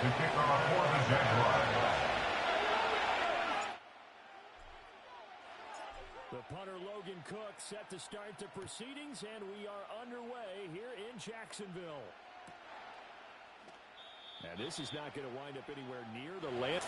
to kick off for the Jaguars. The punter Logan Cook set to start the proceedings, and we are underway here in Jacksonville. And this is not going to wind up anywhere near the land.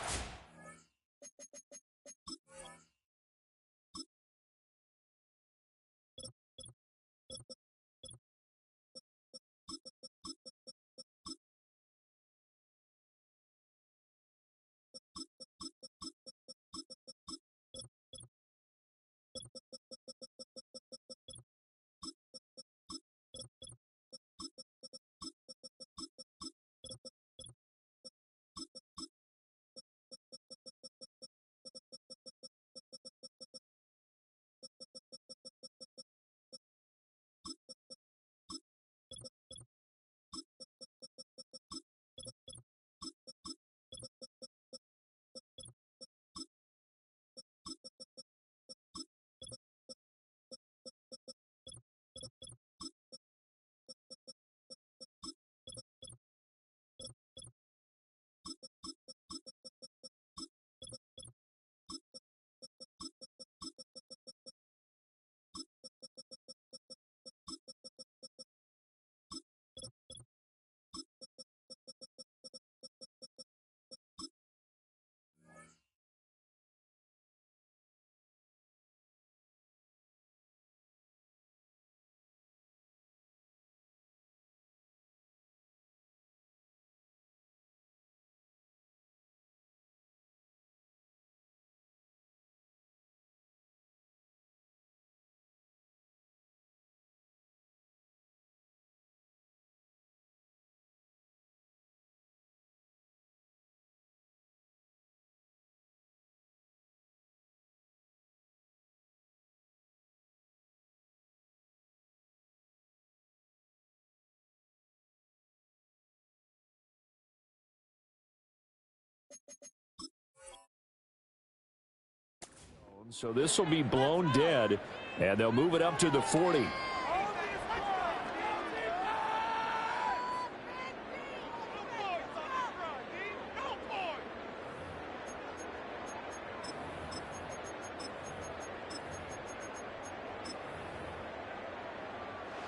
So this will be blown dead, and they'll move it up to the 40.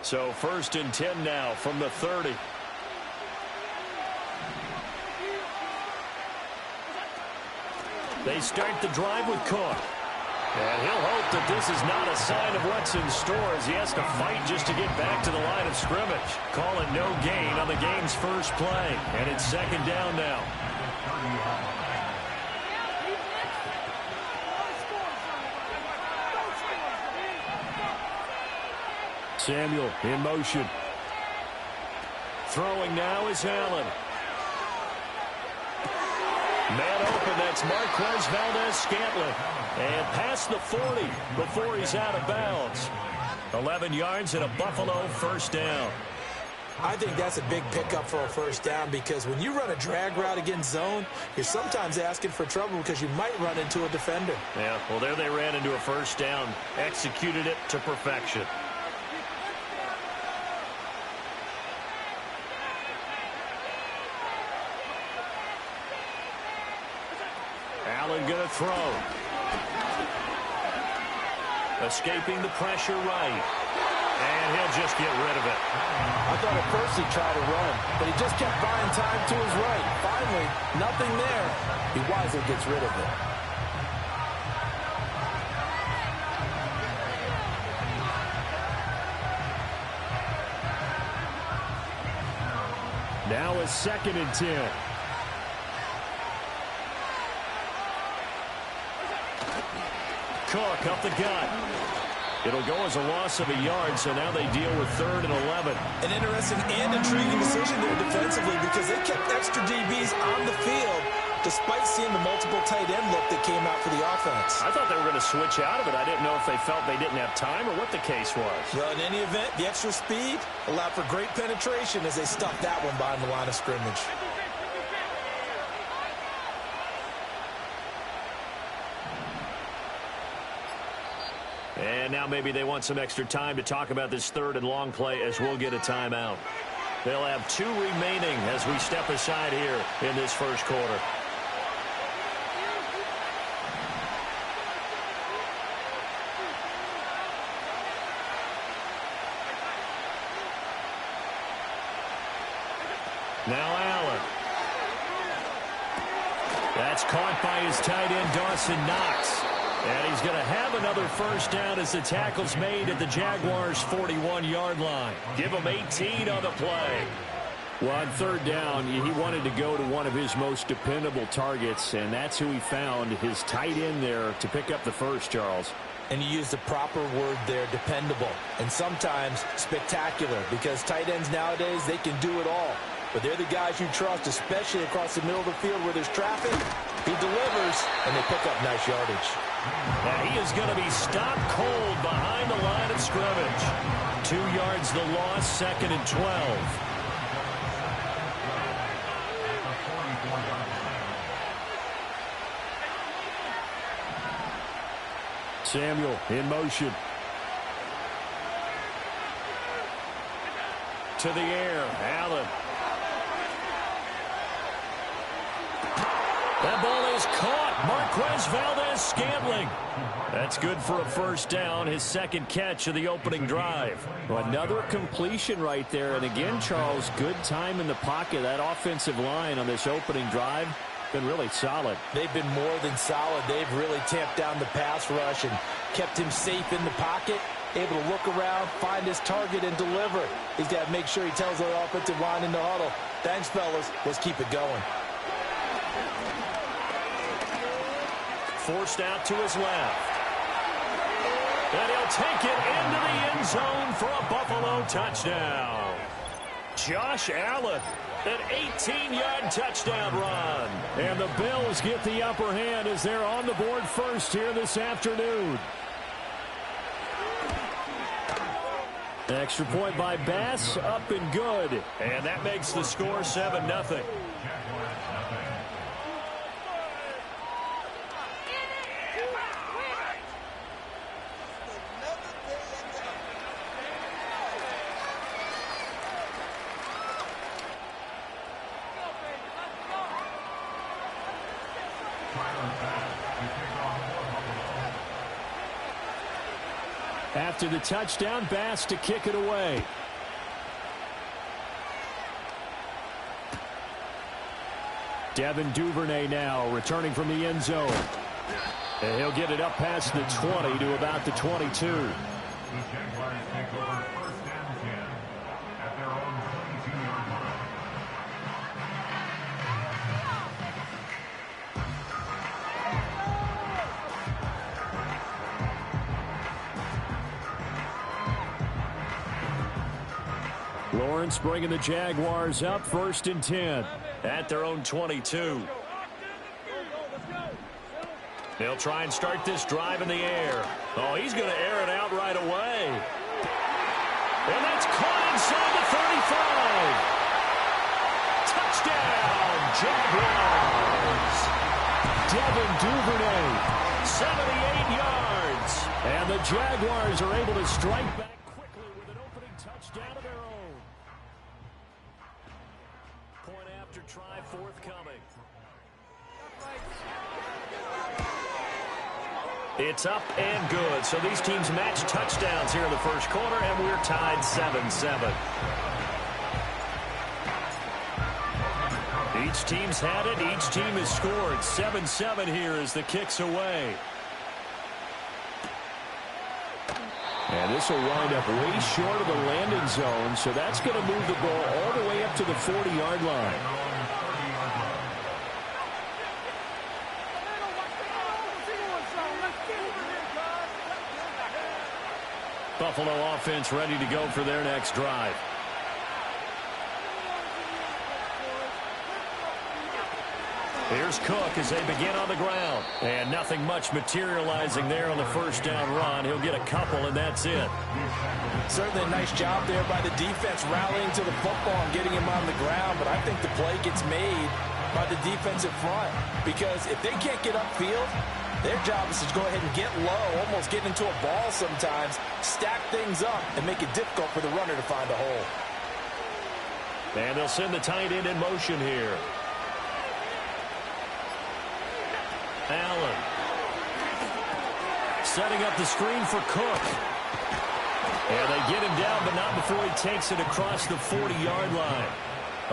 So 1st and 10 now from the 30. They start the drive with Cook. And he'll hope that this is not a sign of what's in store as he has to fight just to get back to the line of scrimmage. Call it no gain on the game's first play. And it's 2nd down now. Samuel in motion. Throwing now is Allen. Man open, that's Marquez Valdez-Scantling. And past the 40 before he's out of bounds. 11 yards and a Buffalo 1st down. I think that's a big pickup for a 1st down because when you run a drag route against zone, you're sometimes asking for trouble because you might run into a defender. Yeah, well, there they ran into a 1st down. Executed it to perfection. Allen going to throw. Escaping the pressure right. And he'll just get rid of it. I thought at first he tried to run, but he just kept buying time to his right. Finally, nothing there. He wisely gets rid of it. Now a 2nd and 10. Cook up the gut. It'll go as a loss of a yard, so now they deal with 3rd and 11. An interesting and intriguing decision there defensively because they kept extra DBs on the field despite seeing the multiple tight end look that came out for the offense. I thought they were going to switch out of it. I didn't know if they felt they didn't have time or what the case was. Well, in any event, the extra speed allowed for great penetration as they stuffed that one behind the line of scrimmage. And now maybe they want some extra time to talk about this 3rd and long play as we'll get a timeout. They'll have 2 remaining as we step aside here in this first quarter. Now Allen. That's caught by his tight end, Dawson Knox. And he's going to have another first down as the tackle's made at the Jaguars' 41-yard line. Give him 18 on the play. Well, on third down, he wanted to go to one of his most dependable targets, and that's who he found, his tight end there, to pick up the first, Charles. And you use the proper word there, dependable, and sometimes spectacular, because tight ends nowadays, they can do it all. But they're the guys you trust, especially across the middle of the field where there's traffic. He delivers, and they pick up nice yardage. And he is going to be stopped cold behind the line of scrimmage. 2 yards the loss, 2nd and 12. Samuel in motion. To the air, Allen. That ball is caught. Marquez Valdez-Scantling. That's good for a first down, his 2nd catch of the opening drive. Well, another completion right there. And again, Charles, good time in the pocket. That offensive line on this opening drive been really solid. They've been more than solid. They've really tamped down the pass rush and kept him safe in the pocket, able to look around, find his target, and deliver. He's got to make sure he tells the offensive line in the huddle, thanks, fellas. Let's keep it going. Forced out to his left. And he'll take it into the end zone for a Buffalo touchdown. Josh Allen, an 18-yard touchdown run. And the Bills get the upper hand as they're on the board first here this afternoon. Extra point by Bass, up and good. And that makes the score 7-0. After the touchdown, Bass to kick it away. Devin Duvernay now returning from the end zone. And he'll get it up past the 20 to about the 22. The Jaguars take over 1st and 10 at their own 22-yard line. Lawrence bringing the Jaguars up 1st and 10. At their own 22. They'll try and start this drive in the air. Oh, he's going to air it out right away. And that's caught inside the 35. Touchdown, Jaguars. Devin Duvernay, 78 yards. and the Jaguars are able to strike back quickly with an opening touchdown of their own. Point after try forthcoming. It's up and good. So these teams match touchdowns here in the first quarter, and we're tied 7-7. Each team's had it. Each team has scored. 7-7 here as the kick's away. And this will wind up way short of the landing zone, so that's going to move the ball all the way up to the 40-yard line. Buffalo offense ready to go for their next drive. Here's Cook as they begin on the ground. And nothing much materializing there on the first down run. He'll get a couple, and that's it. Certainly a nice job there by the defense rallying to the football and getting him on the ground. But I think the play gets made by the defensive front. Because if they can't get upfield, their job is to go ahead and get low, almost get into a ball sometimes, stack things up, and make it difficult for the runner to find a hole. And they'll send the tight end in motion here. Allen. Setting up the screen for Cook. And they get him down, but not before he takes it across the 40-yard line.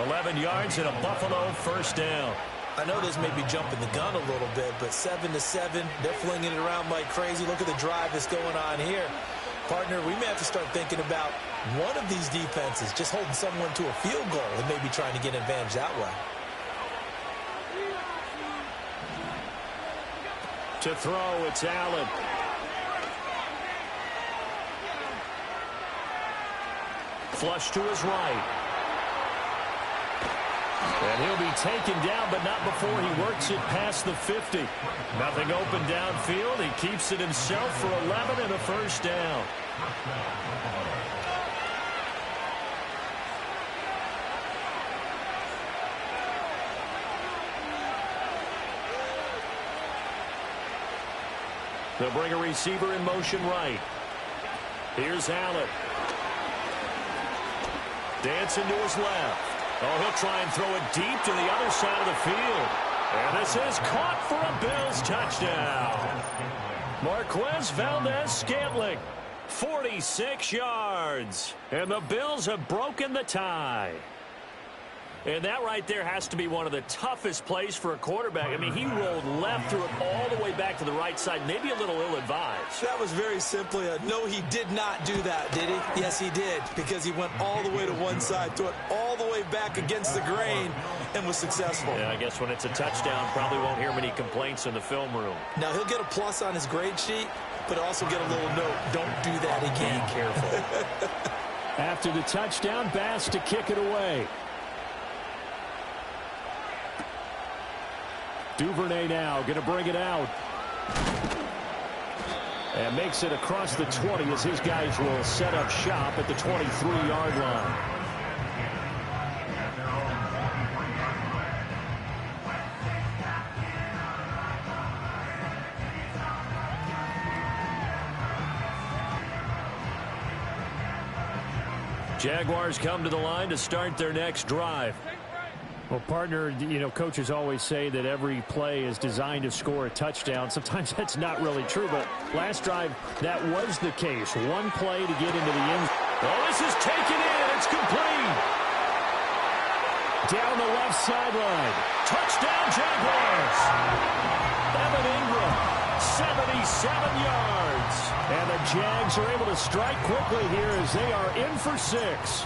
11 yards and a Buffalo first down. I know this may be jumping the gun a little bit, but 7-7, they're flinging it around like crazy. Look at the drive that's going on here. Partner, we may have to start thinking about one of these defenses just holding someone to a field goal and maybe trying to get an advantage that way. To throw, it's Allen. Flush to his right. And he'll be taken down, but not before he works it past the 50. Nothing open downfield. He keeps it himself for 11 and a first down. They'll bring a receiver in motion right. Here's Allen. Dancing to his left. Oh, he'll try and throw it deep to the other side of the field. And this is caught for a Bills touchdown. Marquez Valdez-Scantling, 46 yards. And the Bills have broken the tie. And that right there has to be one of the toughest plays for a quarterback. I mean, he rolled left, threw it all the way back to the right side, maybe a little ill-advised. That was very simply a no, he did not do that, did he? Yes, he did, because he went all the way to one side, threw it all the way back against the grain, and was successful. Yeah, I guess when it's a touchdown, probably won't hear many complaints in the film room. Now, he'll get a plus on his grade sheet, but also get a little note, don't do that again. Be careful. After the touchdown, Bass to kick it away. Duvernay now going to bring it out. And makes it across the 20 as his guys will set up shop at the 23-yard line. Jaguars come to the line to start their next drive. Well, partner, you know, coaches always say that every play is designed to score a touchdown. Sometimes that's not really true, but last drive, that was the case. One play to get into the end. Oh, this is taken in. It's complete. Down the left sideline. Touchdown, Jaguars. Evan Ingram, 77 yards. And the Jags are able to strike quickly here as they are in for 6.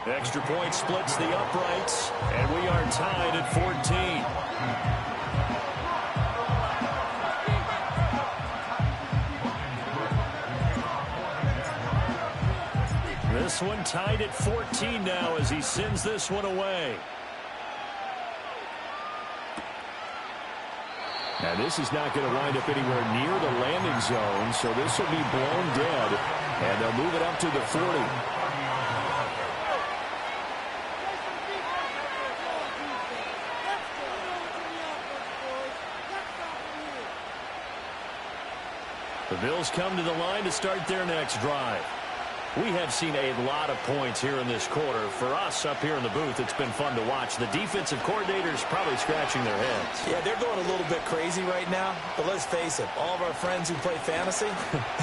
Extra point splits the uprights, and we are tied at 14. This one tied at 14 now as he sends this one away. Now this is not going to wind up anywhere near the landing zone, so this will be blown dead, and they'll move it up to the 40. The Bills come to the line to start their next drive. We have seen a lot of points here in this quarter. For us up here in the booth, it's been fun to watch. The defensive coordinators probably scratching their heads. Yeah, they're going a little bit crazy right now. But let's face it, all of our friends who play fantasy,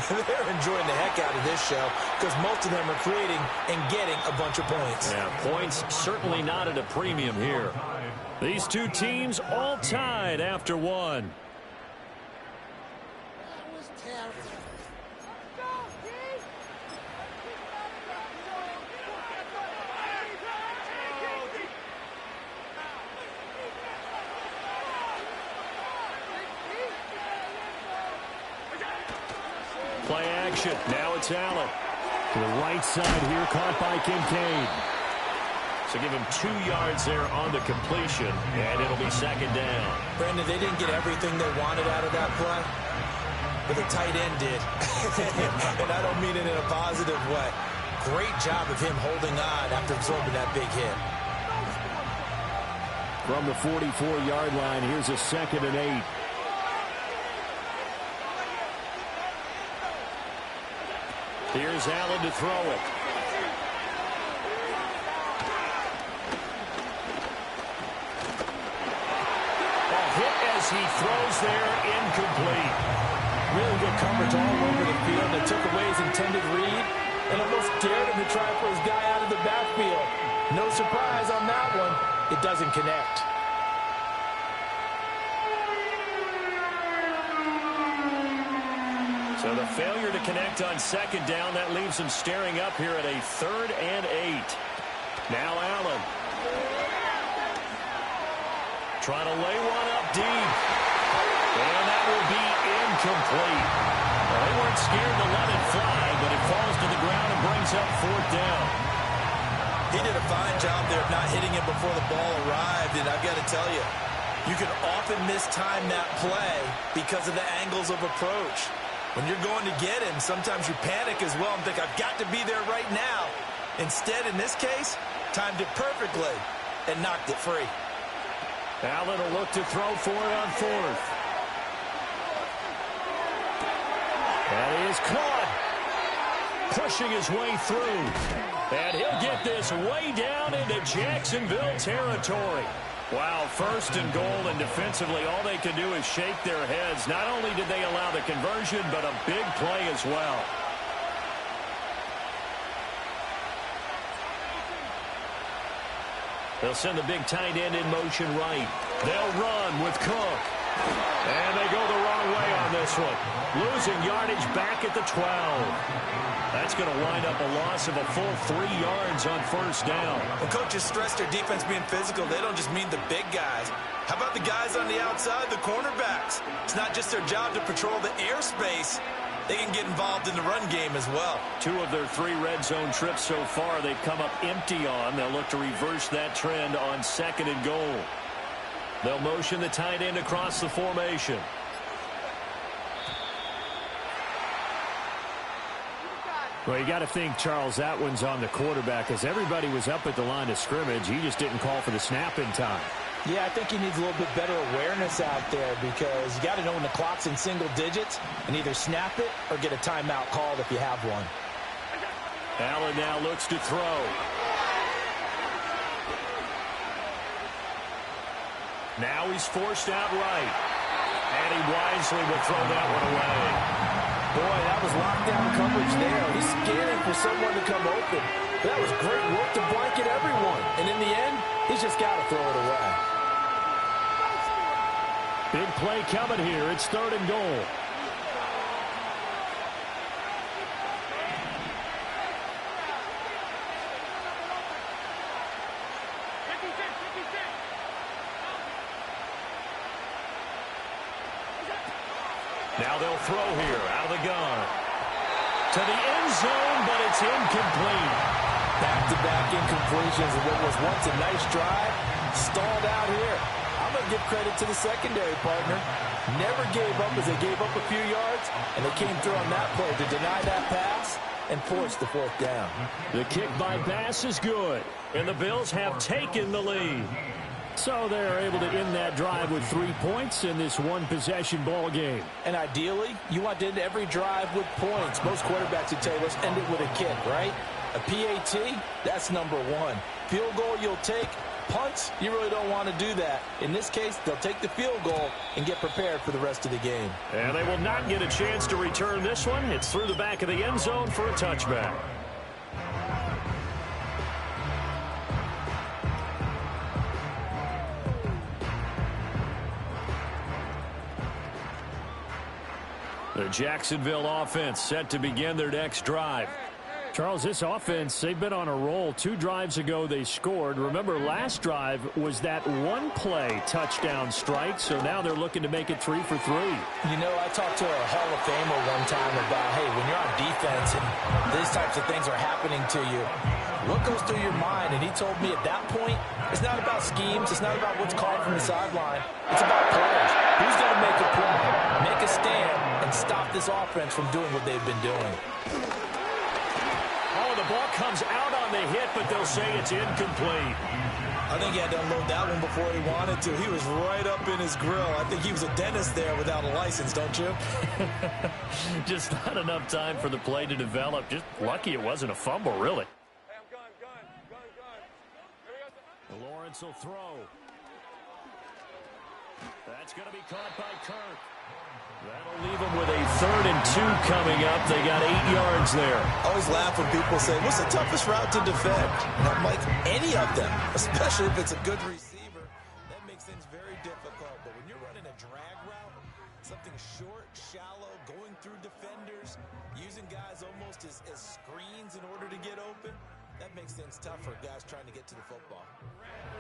they're enjoying the heck out of this show because most of them are creating and getting a bunch of points. Yeah, points certainly not at a premium here. These two teams all tied after one. Play action. Now it's Allen. To the right side here, caught by Kincaid. So give him 2 yards there on the completion, and it'll be second down. Brandon, they didn't get everything they wanted out of that play, but the tight end did. And I don't mean it in a positive way. Great job of him holding on after absorbing that big hit. From the 44-yard line, here's a 2nd and 8. Here's Allen to throw it. as he throws there, incomplete. Really good coverage all over the field. They took away his intended read and almost dared him to try for his guy out of the backfield. No surprise on that one. It doesn't connect. So the failure to connect on second down, that leaves him staring up here at a 3rd and 8. Now Allen. Trying to lay one up deep. And that will be incomplete. Well, they weren't scared to let it fly, but it falls to the ground and brings up 4th down. He did a fine job there of not hitting it before the ball arrived, and I've got to tell you, you can often mistime that play because of the angles of approach. When you're going to get him, sometimes you panic as well and think, I've got to be there right now. Instead, in this case, timed it perfectly and knocked it free. Allen will look to throw for it on 4th. And he is caught. Pushing his way through. And he'll get this way down into Jacksonville territory. Wow, 1st and goal, and defensively all they can do is shake their heads. Not only did they allow the conversion, but a big play as well. They'll send the big tight end in motion right. They'll run with Cook. And they go the wrong way on this one. Losing yardage back at the 12. That's going to wind up a loss of a full 3 yards on 1st down. When coaches stress their defense being physical, they don't just mean the big guys. How about the guys on the outside, the cornerbacks? It's not just their job to patrol the airspace. They can get involved in the run game as well. 2 of their 3 red zone trips so far they've come up empty on. They'll look to reverse that trend on 2nd and goal. They'll motion the tight end across the formation. Well, you got to think, Charles, that one's on the quarterback, as everybody was up at the line of scrimmage. He just didn't call for the snap in time. Yeah, I think he needs a little bit better awareness out there, because you got to know when the clock's in single digits and either snap it or get a timeout called if you have one. Allen now looks to throw. Now he's forced out right. And he wisely will throw that one away. Boy, that was lockdown coverage there. He's scanning for someone to come open. That was great work to blanket everyone. And in the end, he's just got to throw it away. Big play coming here. It's 3rd and goal. Now they'll throw here out of the gun. To the end zone, but it's incomplete. Back-to-back incompletions of what was once a nice drive. Stalled out here. I'm going to give credit to the secondary partner. Never gave up as they gave up a few yards, and they came through on that play to deny that pass and force the 4th down. The kick by pass is good, and the Bills have taken the lead. So they're able to end that drive with 3 points in this one-possession ball game. And ideally, you want to end every drive with points. Most quarterbacks would tell you, let's end it with a kick, right? A PAT, that's number 1. Field goal you'll take. Punts, you really don't want to do that. In this case, they'll take the field goal and get prepared for the rest of the game. And they will not get a chance to return this one. It's through the back of the end zone for a touchback. The Jacksonville offense set to begin their next drive. Charles, this offense, they've been on a roll. 2 drives ago they scored. Remember, last drive was that one-play touchdown strike, so now they're looking to make it 3 for 3. You know, I talked to a Hall of Famer one time about, hey, when you're on defense and these types of things are happening to you, what goes through your mind? And he told me at that point, it's not about schemes. It's not about what's called from the sideline. It's about players. Who's going to make a play, make a stand, and stop this offense from doing what they've been doing? Oh, the ball comes out on the hit, but they'll say it's incomplete. I think he had to unload that one before he wanted to. He was right up in his grill. I think he was a dentist there without a license, don't you? Just not enough time for the play to develop. Just lucky it wasn't a fumble, really. Lawrence will throw. That's going to be caught by Kirk. That'll leave them with a 3rd and 2 coming up. They got 8 yards there. I always laugh when people say, what's the toughest route to defend? And I'm like, any of them, especially if it's a good receiver. That makes things very difficult. But when you're running a drag route, something short, shallow, going through defenders, using guys almost as screens in order to get open, that makes things tough for guys trying to get to the football.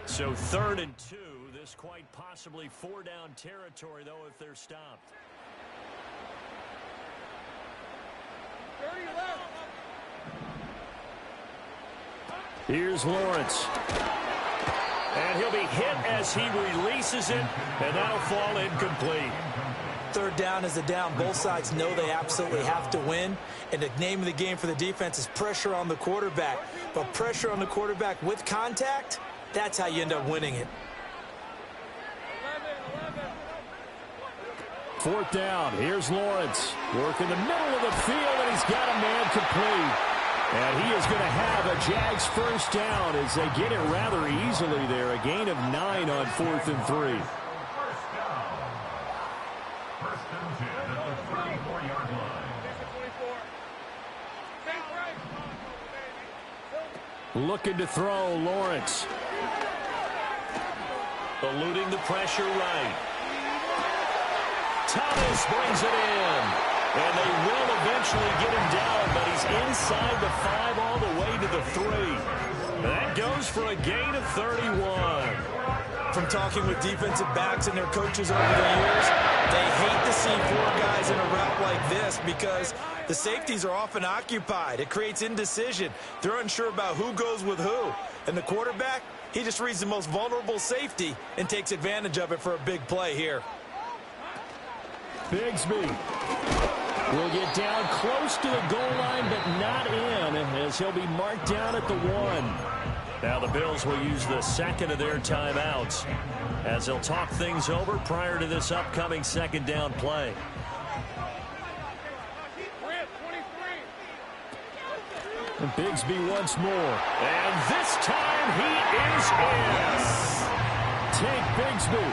So 3rd and 2. This quite possibly 4-down territory, though, if they're stopped. Here's Lawrence. And he'll be hit as he releases it, and that'll fall incomplete. 3rd down is a down. Both sides know they absolutely have to win. And the name of the game for the defense is pressure on the quarterback. But pressure on the quarterback with contact, that's how you end up winning it. 4th down. Here's Lawrence. Work in the middle of the field, and he's got a man complete. And he is going to have a Jags 1st down as they get it rather easily there. A gain of 9 on 4th and 3. 1st down. 1st and 10 at the 34-yard line. Looking to throw, Lawrence. Eluding the pressure right. Thomas brings it in. And they will eventually get him down, but he's inside the 5 all the way to the 3. That goes for a gain of 31. From talking with defensive backs and their coaches over the years, they hate to see 4 guys in a route like this because the safeties are often occupied. It creates indecision. They're unsure about who goes with who. And the quarterback, he just reads the most vulnerable safety and takes advantage of it for a big play here. Bigsby will get down close to the goal line, but not in, as he'll be marked down at the 1. Now the Bills will use the 2nd of their timeouts as they'll talk things over prior to this upcoming 2nd down play. And Bigsby once more. And this time he is in. Take Bigsby.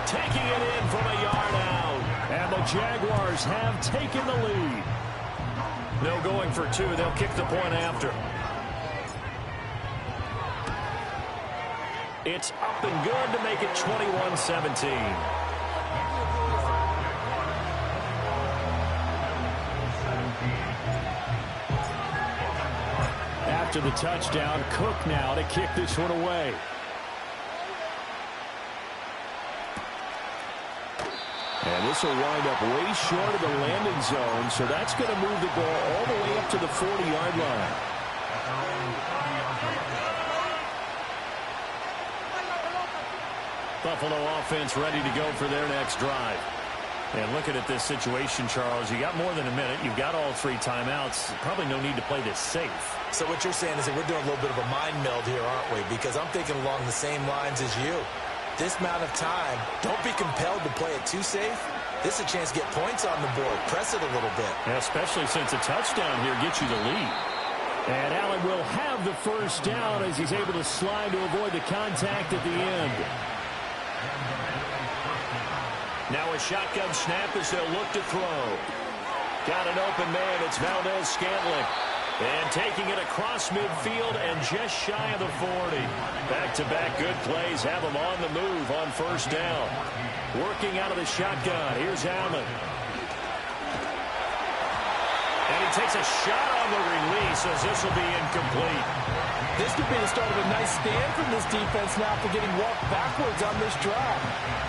Taking it in from a yard out. And the Jaguars have taken the lead. No going for 2. They'll kick the point after. It's up and good to make it 21-17. After the touchdown, Cook now to kick this one away. And this will wind up way short of the landing zone, so that's going to move the ball all the way up to the 40-yard line. Buffalo offense ready to go for their next drive. And looking at this situation, Charles, you got more than a minute. You've got all 3 timeouts. Probably no need to play this safe. So what you're saying is that we're doing a little bit of a mind meld here, aren't we? Because I'm thinking along the same lines as you. This amount of time, don't be compelled to play it too safe. This is a chance to get points on the board. Press it a little bit. Yeah, especially since a touchdown here gets you the lead. And Allen will have the 1st down as he's able to slide to avoid the contact at the end. Now a shotgun snap as they'll look to throw. Got an open man. It's Valdez-Scantling. And taking it across midfield and just shy of the 40. Back-to-back good plays have him on the move on 1st down. Working out of the shotgun. Here's Allen. And he takes a shot on the release as this will be incomplete. This could be the start of a nice stand from this defense now for getting walked backwards on this drive.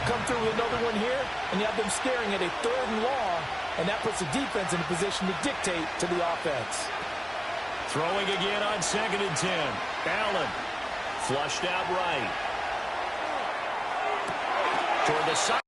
Come through with another one here, and you have them staring at a 3rd and long, and that puts the defense in a position to dictate to the offense. Throwing again on 2nd and 10. Allen flushed out right. Toward the side.